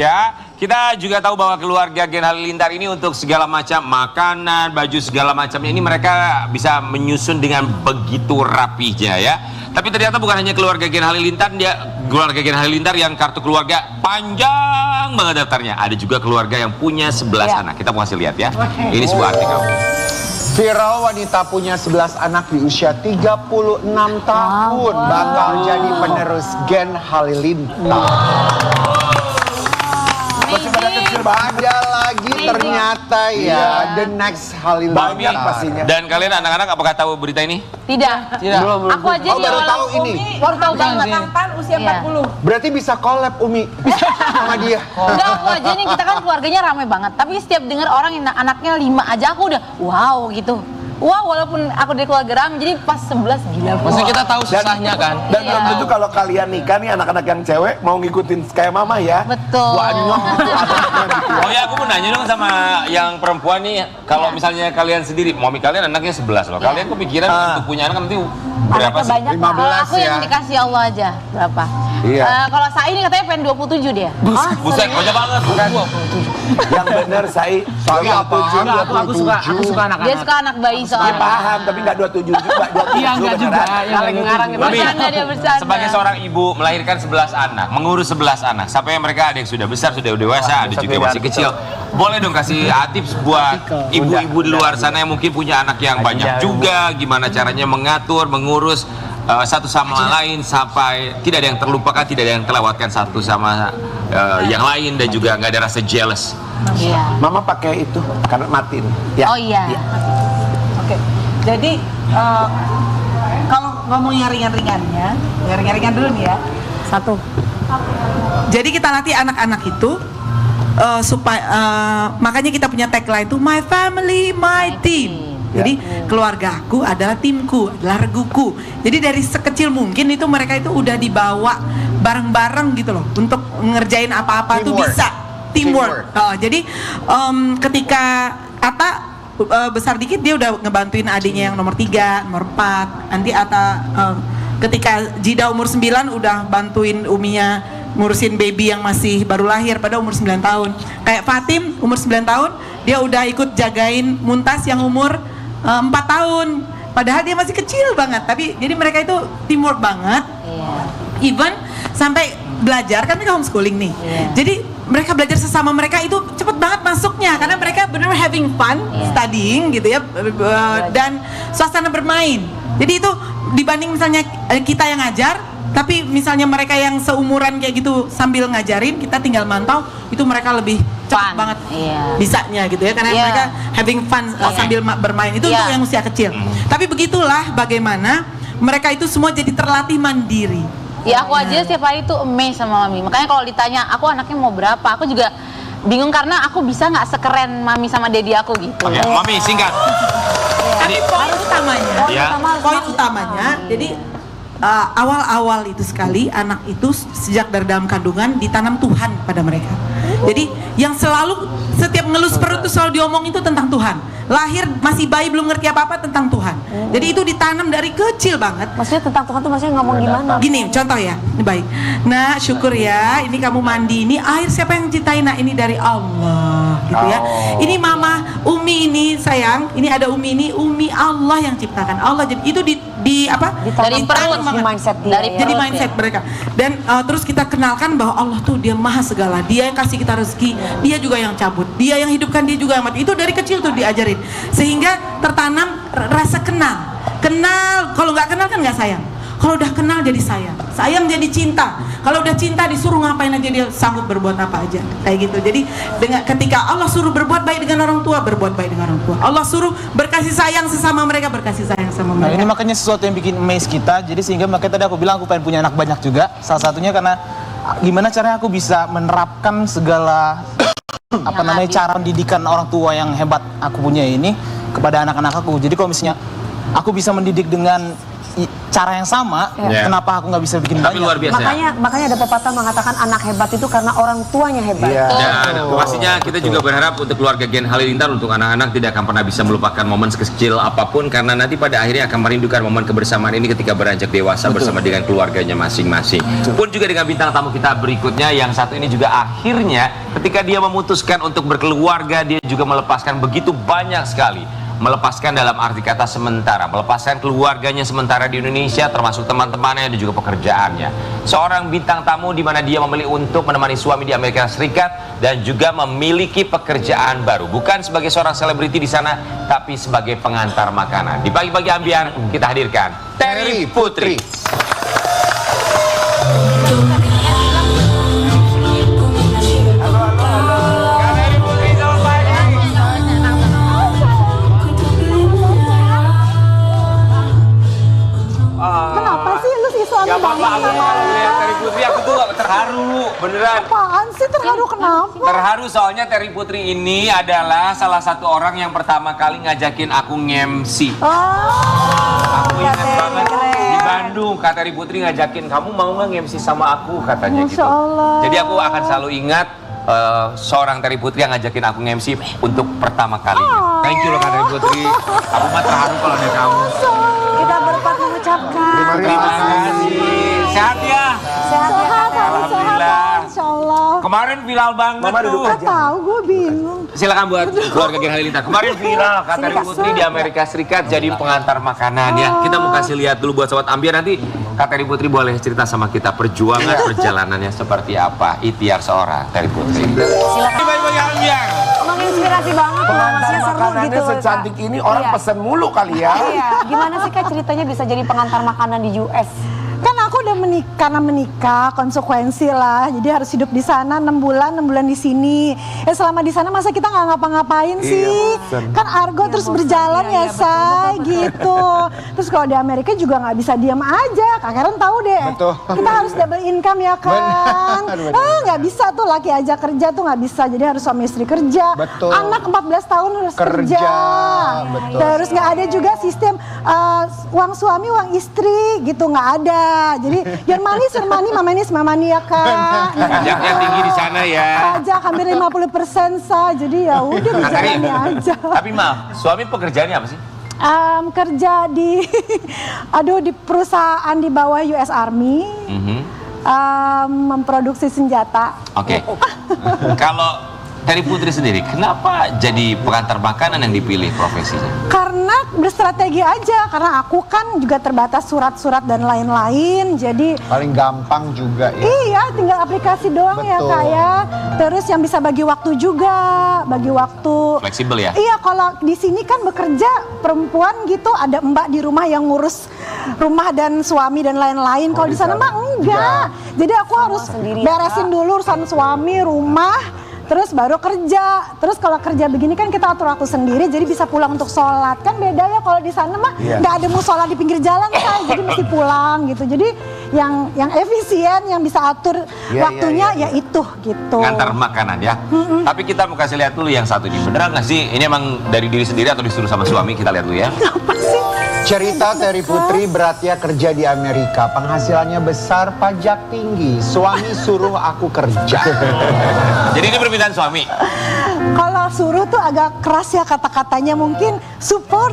ya. Kita juga tahu bahwa keluarga Gen Halilintar ini untuk segala macam makanan, baju segala macamnya ini mereka bisa menyusun dengan begitu rapihnya ya. Tapi ternyata bukan hanya keluarga Gen Halilintar, keluarga Gen Halilintar yang kartu keluarga panjang banget daftarnya. Ada juga keluarga yang punya 11 anak. Kita mau kasih lihat ya. Ini sebuah artikel. Viral wanita punya 11 anak di usia 36 tahun bakal jadi penerus Gen Halilintar. Masih pada kecil banget. Ada lagi ternyata ya, the next Halilintar pastinya. Dan kalian anak-anak apakah tahu berita ini? Tidak. Belum. Aku aja baru tahu ini. Baru tahu banget. Usia 40. Berarti bisa collab Umi sama dia. Enggak, aku aja nih, kita kan keluarganya ramai banget. Tapi setiap dengar orang yang anaknya 5 aja aku udah wow gitu. Wow, walaupun aku dari keluarga ramai, jadi pas 11 gila. Maksudnya kita tahu susahnya kan. Dan belum tentu kalau kalian nikah nih anak-anak yang cewek mau ngikutin kayak mama ya. Betul. Banyak. Oh ya, aku mau nanya dong sama yang perempuan nih. Kalau misalnya kalian sendiri, mami kalian anaknya 11 loh. Kalian kepikiran untuk punya anak nanti berapa sih? Banyak 15 Kalau aku ya. yang dikasih Allah aja berapa? Iya. Kalau saya ini katanya pengen 27 dia. Buset, banyak banget. Yang bener saya Aku suka anak-anak. Dia suka anak bayi dia soalnya. paham tapi nggak 27 juga 27. Iya enggak juga. beneran. Ngarang itu. Bercanda dia bercanda. Sebagai seorang ibu melahirkan 11 anak, mengurus 11 anak, sampai mereka ada yang sudah besar, sudah dewasa, ada juga yang masih kecil. Boleh dong kasih tips buat ibu-ibu di luar sana yang mungkin punya anak yang banyak juga, gimana caranya mengatur, mengurus satu sama lain sampai tidak ada yang terlupakan, tidak ada yang terlewatkan satu sama yang lain dan juga nggak ada rasa jealous. Iya. Mama pakai itu karena matiin. Ya. Oh iya. Oke. Jadi kalau ngomong yang ringan-ringannya, yang ringan-ringan dulu nih ya. Satu. Jadi kita latih anak-anak itu supaya makanya kita punya tagline itu my family, my team. Jadi keluargaku adalah timku, adalah reguku. Jadi dari sekecil mungkin itu mereka itu udah dibawa bareng-bareng gitu loh untuk ngerjain apa-apa tuh bisa teamwork. Jadi ketika Ata besar dikit dia udah ngebantuin adiknya yang nomor 3, nomor 4. Nanti Ata ketika Jida umur 9 udah bantuin Uminya ngurusin baby yang masih baru lahir pada umur 9 tahun. Kayak Fatim umur 9 tahun dia udah ikut jagain Muntas yang umur 4 tahun. Padahal dia masih kecil banget, tapi jadi mereka itu teamwork banget. Even sampai belajar kan mereka homeschooling nih. Jadi mereka belajar sesama mereka itu cepet banget masuknya karena mereka benar having fun studying gitu ya, dan suasana bermain. Jadi itu dibanding misalnya kita yang ngajar, tapi misalnya mereka yang seumuran kayak gitu sambil ngajarin, kita tinggal mantau, itu mereka lebih cepet banget bisanya gitu ya, karena mereka having fun sambil bermain itu untuk yang usia kecil. Tapi begitulah bagaimana mereka itu semua jadi terlatih mandiri. Ya aku aja setiap hari tuh amazed sama mami. Makanya kalau ditanya aku anaknya mau berapa, aku juga bingung karena aku bisa nggak sekeren mami sama daddy aku gitu. Oke, mami singkat. Tapi poin utamanya, jadi awal-awal itu sekali anak itu sejak dari dalam kandungan ditanam Tuhan pada mereka. Jadi yang selalu setiap ngelus perut itu selalu diomong itu tentang Tuhan. Lahir masih bayi belum ngerti apa-apa tentang Tuhan. Jadi itu ditanam dari kecil banget. Maksudnya tentang Tuhan tuh maksudnya ngomong gimana? Gini contoh ya, ini baik. Nah syukur ya, ini kamu mandi, ini air siapa yang ciptain? Nah ini dari Allah gitu ya. Ini mama Umi ini sayang, ini ada Umi ini, Umi Allah yang ciptakan. Allah jadi itu di apa? Dari perut, banget. mindset dia. Jadi mindset mereka. Dan terus kita kenalkan bahwa Allah tuh dia maha segala. Dia yang kasih kita rezeki, dia juga yang cabut, dia yang hidupkan, dia juga yang mati. Itu dari kecil tuh diajarin. Sehingga tertanam rasa kenal. Kenal, kalau nggak kenal kan nggak sayang. Kalau udah kenal jadi sayang. Sayang jadi cinta. Kalau udah cinta disuruh ngapain aja dia sanggup berbuat apa aja. Kayak gitu. Jadi ketika Allah suruh berbuat baik dengan orang tua, berbuat baik dengan orang tua. Allah suruh berkasih sayang sesama mereka, berkasih sayang sama mereka. Nah, ini makanya sesuatu yang bikin amazed kita. Jadi sehingga makanya tadi aku bilang aku pengen punya anak banyak juga. Salah satunya karena gimana caranya aku bisa menerapkan segala apa namanya cara pendidikan orang tua yang hebat aku punya ini kepada anak-anak aku. Jadi kalau misalnya aku bisa mendidik dengan cara yang sama, kenapa aku nggak bisa bikin Tapi banyak? luar biasa. Makanya ada pepatah mengatakan anak hebat itu karena orang tuanya hebat. Iya. Dan pastinya kita juga berharap untuk keluarga Gen Halilintar, untuk anak-anak tidak akan pernah bisa melupakan momen sekecil apapun, karena nanti pada akhirnya akan merindukan momen kebersamaan ini ketika beranjak dewasa bersama dengan keluarganya masing-masing. Pun juga dengan bintang tamu kita berikutnya yang satu ini juga akhirnya ketika dia memutuskan untuk berkeluarga, dia juga melepaskan begitu banyak sekali. Melepaskan dalam arti kata sementara, melepaskan keluarganya sementara di Indonesia, termasuk teman-temannya dan juga pekerjaannya. Seorang bintang tamu di mana dia memilih untuk menemani suami di Amerika Serikat dan juga memiliki pekerjaan baru, bukan sebagai seorang selebriti di sana, tapi sebagai pengantar makanan. Di pagi-pagi ambiar kita hadirkan Terry Putri. Kenapa sih lu sih suami Gak apa-apa, aku banget? malu lihat Terry Putri, aku tuh terharu, beneran. Apaan sih terharu kenapa? Terharu soalnya Terry Putri ini adalah salah satu orang yang pertama kali ngajakin aku nge-MC. Aku ingat banget di Bandung, Kak Terry Putri ngajakin, kamu mau nggak nge-MC sama aku, katanya Masya gitu. Allah. Jadi aku akan selalu ingat seorang Terry Putri yang ngajakin aku nge-MC untuk pertama kalinya. Thank you loh Kak Terry Putri. Aku mah terharu kalau ada kamu. Kita berempat mengucapkan. Terima kasih. Sehat ya? Sehat ya Kak? Alhamdulillah. Insya Allah. Kemarin viral banget Mama duduk tuh. Gak tahu, gue bingung. Silakan buat keluarga Gen Halilintar. Kemarin viral Kak Terry Putri di Amerika Serikat jadi pengantar makanan ya. Kita mau kasih lihat dulu buat sobat ambiar, nanti Kak Terry Putri boleh cerita sama kita perjuangan perjalanannya seperti apa. Ikhtiar seorang Terry Putri. Silakan. Bagi ambiar. Menginspirasi banget. Pengantar Maksudnya seru makanannya gitu. secantik Kak. ini orang Iya. pesen mulu kali ya. Iya. Gimana sih Kak ceritanya bisa jadi pengantar makanan di US? Kan aku udah karena menikah konsekuensi lah, jadi harus hidup di sana 6 bulan di sini. Ya selama di sana masa kita nggak ngapa-ngapain sih? Kan argo terus berjalan ya say gitu. Terus kalau di Amerika juga nggak bisa diam aja. Kak Karen tahu deh. Betul. Kita harus double income ya kan. Benar. Nggak bisa tuh laki aja kerja tuh nggak bisa. Jadi harus suami istri kerja. Betul. Anak 14 tahun harus kerja. Betul. Terus nggak ada juga sistem uang suami uang istri gitu, nggak ada. Jadi yang manis mama ini ya kak. Pajaknya tinggi di sana ya. Pajak hampir 50% sah. Jadi ya udah Kak Terry, dijalani aja. tapi maaf, suami pekerjaannya apa sih? Kerja di di perusahaan di bawah US Army. Memproduksi senjata. Oke. Kalau Terry Putri sendiri, kenapa jadi pengantar makanan yang dipilih profesinya? Karena berstrategi aja, karena aku kan juga terbatas surat-surat dan lain-lain, jadi Paling gampang juga ya. iya tinggal aplikasi doang ya Betul. kak ya. Terus yang bisa bagi waktu juga, bagi waktu. Fleksibel ya? Iya, kalau di sini kan bekerja perempuan gitu, ada mbak di rumah yang ngurus rumah dan suami dan lain-lain. Kalau di sana mah enggak. Jadi aku harus sendiri ya, beresin dulu urusan suami, rumah. Terus baru kerja. Terus kalau kerja begini kan kita atur waktu sendiri, jadi bisa pulang untuk sholat. Kan beda ya kalau di sana mah nggak ada musola di pinggir jalan kan, jadi mesti pulang gitu. Jadi yang efisien, yang bisa atur waktunya ya itu gitu. Ngantar makanan ya. Tapi kita mau kasih lihat dulu yang satu ini. Beneran nggak sih? Ini emang dari diri sendiri atau disuruh sama suami? Kita lihat dulu ya. Apa sih? Cerita Terry Putri beratnya kerja di Amerika, penghasilannya besar, pajak tinggi, suami suruh aku kerja. Jadi ini permintaan suami. Kalau suruh tuh agak keras ya kata-katanya, mungkin support.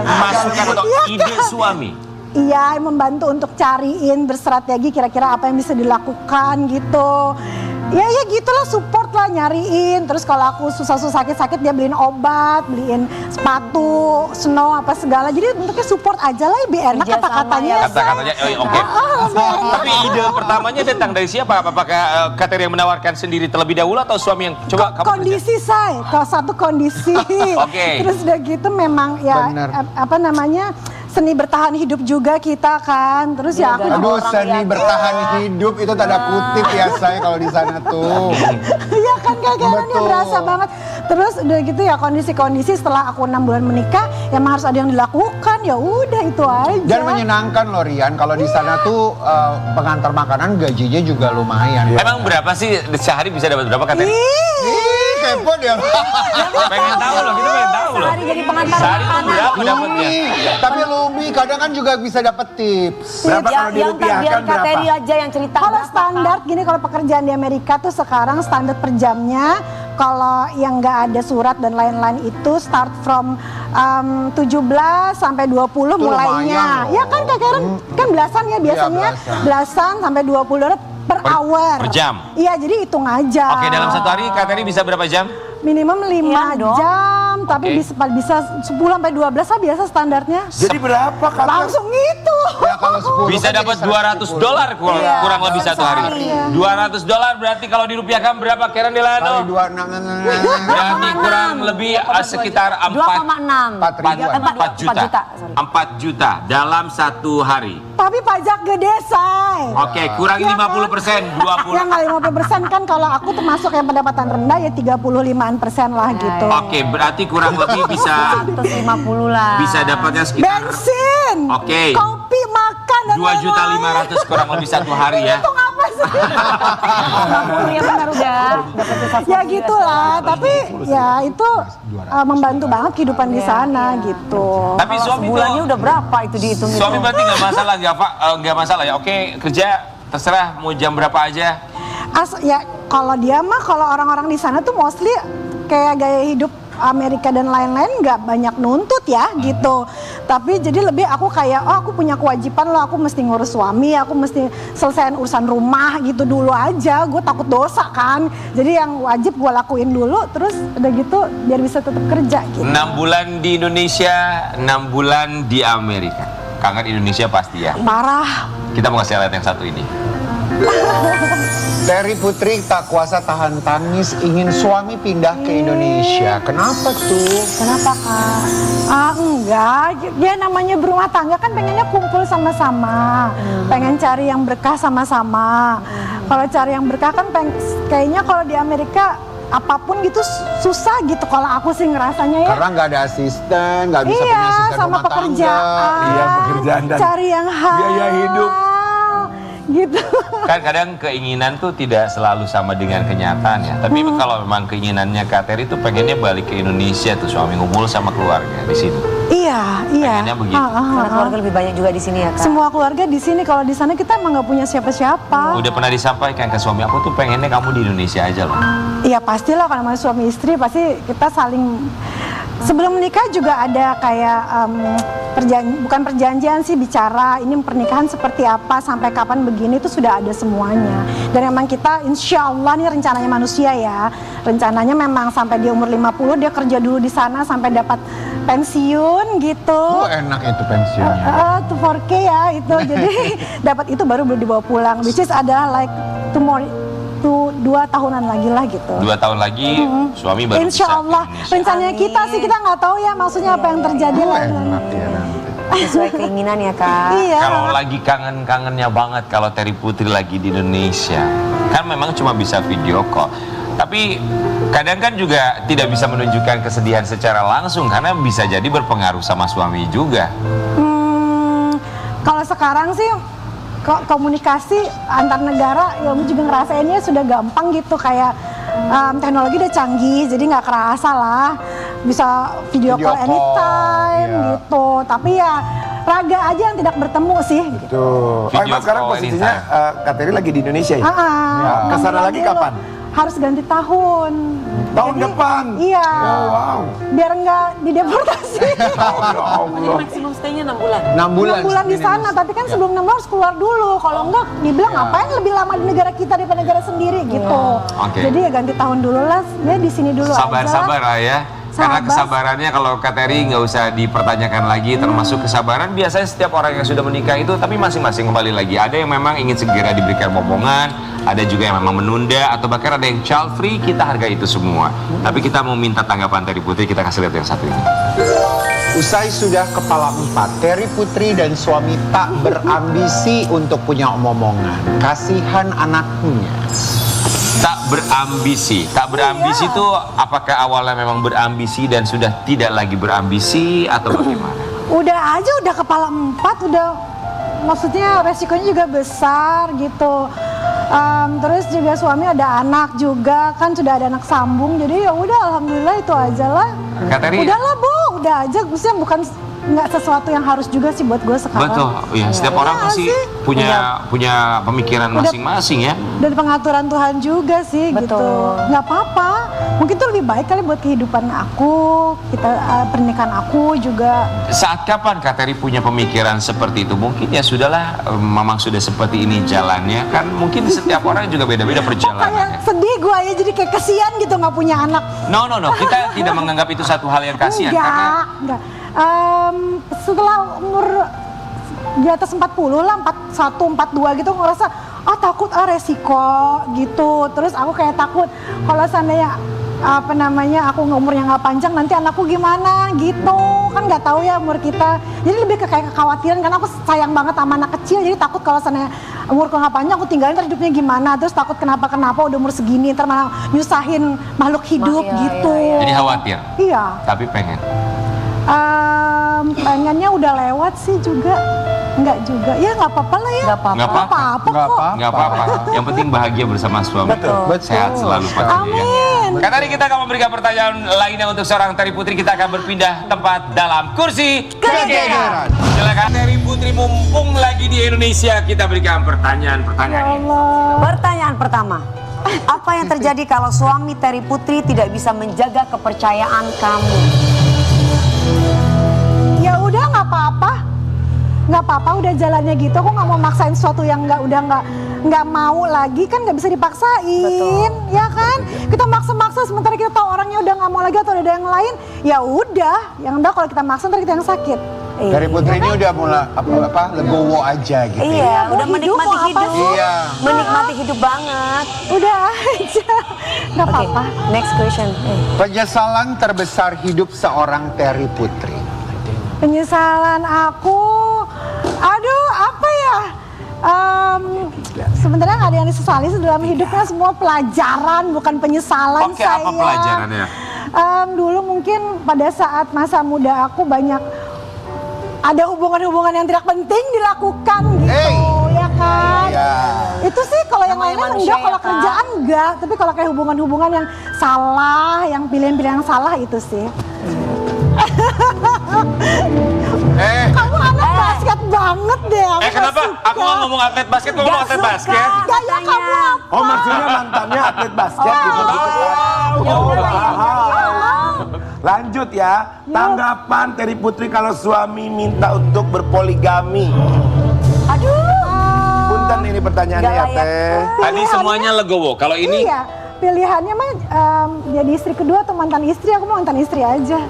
Masukan atau ide suami. Iya, membantu untuk cariin, berstrategi kira-kira apa yang bisa dilakukan gitu. Ya gitulah, support lah, nyariin. Terus kalau aku susah-susah sakit-sakit dia beliin obat, beliin sepatu, snow apa segala. Jadi bentuknya support aja lah, lebih enak Kerja kata-katanya. sama ya. Kata-katanya, oke. Tapi ide pertamanya datang dari siapa? Apakah Kak Terry yang menawarkan sendiri terlebih dahulu atau suami yang coba kamu kerja? Kondisi saya, kalau satu kondisi. Oke. Terus udah gitu memang ya Bener. apa namanya, seni bertahan hidup juga kita kan. Terus ya aku Aduh, orang seni lihat. bertahan hidup itu tanda kutip ya saya kalau di sana tuh. Iya kan kayaknya Betul. berasa banget. Terus udah gitu ya kondisi-kondisi setelah aku 6 bulan menikah, emang harus ada yang dilakukan. Ya udah itu aja. Dan menyenangkan loh Rian, kalau di sana tuh pengantar makanan gajinya juga lumayan. Emang berapa sih sehari bisa dapat berapa Kak Terry? Ih, kepo dia. Pengen tahu loh, kita pengen tahu loh. Sehari jadi pengantar Sehari itu makanan. berapa dapatnya? Lumi, tapi Lumi kadang kan juga bisa dapat tips. Berapa kalau Yang biar dirupiahkan Kateri berapa? aja yang cerita. Kalau berapa, standar gini, kalau pekerjaan di Amerika tuh sekarang standar per jamnya, kalau yang nggak ada surat dan lain-lain itu start from 17 sampai 20 Itu mulainya. lumayan loh. Ya kan Kak Karen, kan belasan ya biasanya, belasan sampai 20 per hour. per jam? Iya, jadi hitung aja. Oke, dalam satu hari Kak Teri bisa berapa jam? Minimum 5 Iya dong. jam, tapi Oke. bisa 10 sampai 12 lah biasa standarnya. Jadi berapa kata? Langsung gitu. Ya kalau 10 Bisa kan dapat jadi 200 dolar kurang, Iya. kurang lebih satu hari. Iya. 200 dolar berarti kalau dirupiahkan berapa Karen kali Delano? 2 Berarti kurang lebih sekitar 2,6. 4 juta. 4 juta dalam satu hari. Tapi pajak gede, say. Oke, kurangi Ya kan? 50%, 20. Ya nggak 50% kan, kalau aku termasuk yang pendapatan rendah ya 35% lah gitu. Oke, berarti kurang lebih bisa 150 lah. bisa dapatnya sekitar Bensin, Oke. kopi, makan dan 2.500.000 kurang lebih satu hari ya. Itu apa sih? 50 ya benar udah. Dapat Ya gitulah, tapi ya itu membantu banget kehidupan di sana gitu. Tapi suami Bulannya tuh, udah berapa itu dihitung? suami berarti nggak masalah, nggak masalah ya. Oke, kerja terserah mau jam berapa aja. Ya kalau dia mah, kalau orang-orang di sana tuh mostly kayak gaya hidup Amerika dan lain-lain nggak banyak nuntut ya gitu. Tapi jadi lebih aku kayak, oh aku punya kewajiban loh, aku mesti ngurus suami, aku mesti selesaiin urusan rumah gitu dulu aja. Gue takut dosa kan. Jadi yang wajib gue lakuin dulu, terus udah gitu biar bisa tetap kerja gitu. 6 bulan di Indonesia, 6 bulan di Amerika. Kangen Indonesia pasti ya. Parah. Kita mau kasih lihat yang satu ini. Terry Putri tak kuasa tahan tangis ingin suami pindah ke Indonesia. Kenapa tuh? Kenapa Kak? Enggak, dia namanya berumah tangga kan pengennya kumpul sama-sama, pengen cari yang berkah sama-sama. Kalau cari yang berkah kan kayaknya kalau di Amerika apapun gitu susah gitu kalau aku sih ngerasanya ya. Karena nggak ada asisten, nggak bisa punya Iya, asisten sama rumah pekerjaan. tangga. Iya, pekerjaan dan cari yang halal. biaya hidup. Gitu. Kan kadang keinginan tuh tidak selalu sama dengan kenyataan ya. Tapi kalau memang keinginannya Kak Teri tuh pengennya balik ke Indonesia tuh, suami ngumpul sama keluarga di sini. Iya, iya. Pengennya begitu. Karena keluarga lebih banyak juga di sini ya Kak. Semua keluarga di sini, kalau di sana kita emang nggak punya siapa-siapa. Udah pernah disampaikan ke suami, aku tuh pengennya kamu di Indonesia aja loh. Iya pastilah, kalau namanya suami istri pasti kita saling. Sebelum menikah juga ada kayak bukan perjanjian sih, bicara ini pernikahan seperti apa, sampai kapan begini, itu sudah ada semuanya. Dan memang kita insya Allah nih rencananya manusia ya, rencananya memang sampai di umur 50 dia kerja dulu di sana sampai dapat pensiun gitu. Oh enak itu pensiunnya. To 4K ya itu, jadi dapat itu baru dibawa pulang, which is adalah like tomorrow. 2 tahunan lagi lah gitu. 2 tahun lagi suami baru Insya bisa ke Allah, Indonesia. rencananya kita sih, kita nggak tahu ya maksudnya apa yang terjadi lah. Enak ya nanti. Sesuai keinginan ya Kak. Iya. Kalau lagi kangen-kangennya banget kalau Terry Putri lagi di Indonesia, kan memang cuma bisa video call. Tapi kadang kan juga tidak bisa menunjukkan kesedihan secara langsung karena bisa jadi berpengaruh sama suami juga. Kalau sekarang sih komunikasi antar negara ya Umi juga ngerasainnya sudah gampang gitu, kayak teknologi udah canggih jadi nggak kerasa lah, bisa video call anytime iya. gitu. Tapi ya raga aja yang tidak bertemu sih gitu. Tuh. Oh, Video emang sekarang call posisinya Kak Teri lagi di Indonesia ya? Ya, kesana lagi kapan? Harus ganti tahun. Tahun depan? Iya. Oh, wow. Biar nggak dideportasi. Oh, ya Allah. Maksimum stay-nya 6 bulan. 6 bulan. 6 bulan di sana, tapi kan sebelum 6 bulan harus keluar dulu. Kalau enggak, dibilang ngapain lebih lama di negara kita daripada negara sendiri gitu. Oke. Jadi ya ganti tahun dulu lah, ya di sini dulu Sabar-sabar aja. lah ya. Karena Sabar. kesabarannya kalau Kak Teri nggak usah dipertanyakan lagi, termasuk kesabaran biasanya setiap orang yang sudah menikah itu, tapi masing-masing kembali lagi. Ada yang memang ingin segera diberikan momongan, ada juga yang memang menunda, atau bahkan ada yang child free, kita hargai itu semua. Tapi kita mau minta tanggapan Terry Putri, kita kasih lihat yang satu ini. Usai sudah kepala 4, Terry Putri dan suami tak berambisi untuk punya omongan. Kasihan anaknya. Tak berambisi itu apakah awalnya memang berambisi dan sudah tidak lagi berambisi atau bagaimana? Udah aja udah kepala 4, udah maksudnya resikonya juga besar gitu. Terus juga suami ada anak juga, kan sudah ada anak sambung, jadi ya udah alhamdulillah itu aja lah. Kak Teri? Udahlah Bu, udah aja, maksudnya bukan nggak sesuatu yang harus juga sih buat gue sekarang. Betul, ya setiap orang Iya pasti sih. punya pemikiran Udah- masing-masing ya. Dan pengaturan Tuhan juga sih Betul. gitu. Nggak apa-apa, mungkin itu lebih baik kali buat kehidupan aku, kita pernikahan aku juga. Saat kapan Kak Teri punya pemikiran seperti itu? Mungkin ya sudahlah, memang sudah seperti ini jalannya. Kan mungkin setiap orang juga beda-beda Kayak perjalanannya. sedih gue ya, jadi kayak kesian gitu nggak punya anak. No, kita tidak menganggap itu satu hal yang kasihan karena Enggak. Setelah umur di atas 40 lah, 41, 42 gitu, ngerasa takut resiko gitu. Terus aku kayak takut kalau seandainya aku umurnya nggak panjang, nanti anakku gimana gitu. Kan nggak tahu ya umur kita. Jadi lebih ke kayak kekhawatiran, karena aku sayang banget sama anak kecil. Jadi takut kalau seandainya umurku nggak panjang, aku tinggalin ntar hidupnya gimana. Terus takut kenapa-kenapa udah umur segini, ntar malah nyusahin makhluk hidup gitu. jadi khawatir. Iya. Tapi pengen. Pengennya udah lewat sih juga. Enggak juga. Ya nggak apa-apa lah ya. Nggak apa-apa. Nggak apa-apa. Apa-apa kok. Nggak apa-apa. Yang penting bahagia bersama suami. Betul. Sehat selalu pastinya. Amin. Karena tadi kita akan memberikan pertanyaan lainnya untuk seorang Terry Putri. Kita akan berpindah tempat dalam kursi Kegeeran. Silakan Terry Putri, mumpung lagi di Indonesia, kita berikan Ya pertanyaan-pertanyaan. Allah. Pertanyaan pertama, apa yang terjadi kalau suami Terry Putri tidak bisa menjaga kepercayaan kamu? Ya udah nggak apa-apa. Nggak apa-apa, udah jalannya gitu. Aku nggak mau maksain sesuatu yang nggak mau lagi, kan nggak bisa dipaksain. Ya kan? Kita maksa-maksa sementara kita tahu orangnya udah nggak mau lagi atau ada yang lain. Ya udah, yang udah kalau kita maksa ntar kita yang sakit. Dari Putri ini udah mulai legowo aja gitu. Iya, mau udah hidup, menikmati mau apa hidup. sih? Iya. Menikmati hidup banget. Udah aja. Nggak Oke, apa-apa. next question. Penyesalan terbesar hidup seorang Terry Putri. Penyesalan aku, aduh apa ya? Sebenarnya nggak ada yang disesali sih dalam hidupnya, semua pelajaran bukan penyesalan. Oke, apa pelajarannya? Dulu mungkin pada saat masa muda aku banyak ada hubungan-hubungan yang tidak penting dilakukan gitu, ya kan? Iya. Itu sih kalau yang Namanya lainnya manusia enggak, kalau ya, Kak. kerjaan enggak, tapi kalau kayak hubungan-hubungan yang salah, yang pilihan-pilihan yang salah itu sih. Kamu anak basket banget deh. Aku nggak Kenapa? suka. Aku nggak ngomong atlet basket, kok ngomong atlet basket? Gaya kamu apa? Oh maksudnya mantannya atlet basket gitu. Lanjut ya, tanggapan Terry Putri kalau suami minta untuk berpoligami. Punten ini pertanyaannya ya Teh. Tadi semuanya legowo. Kalau ini Iya, pilihannya mah jadi istri kedua atau mantan istri. Aku mau mantan istri aja.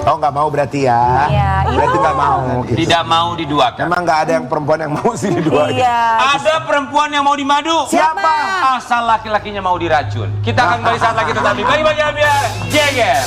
Oh nggak mau berarti ya? Iya, Berarti nggak mau. Gitu. tidak mau diduakan. Emang nggak ada yang perempuan yang mau sih dua. Iya. Ada perempuan yang mau dimadu. Siapa? Asal laki-lakinya mau diracun. Kita akan kembali saat lagi, tetapi bagi-bagi biar jeger.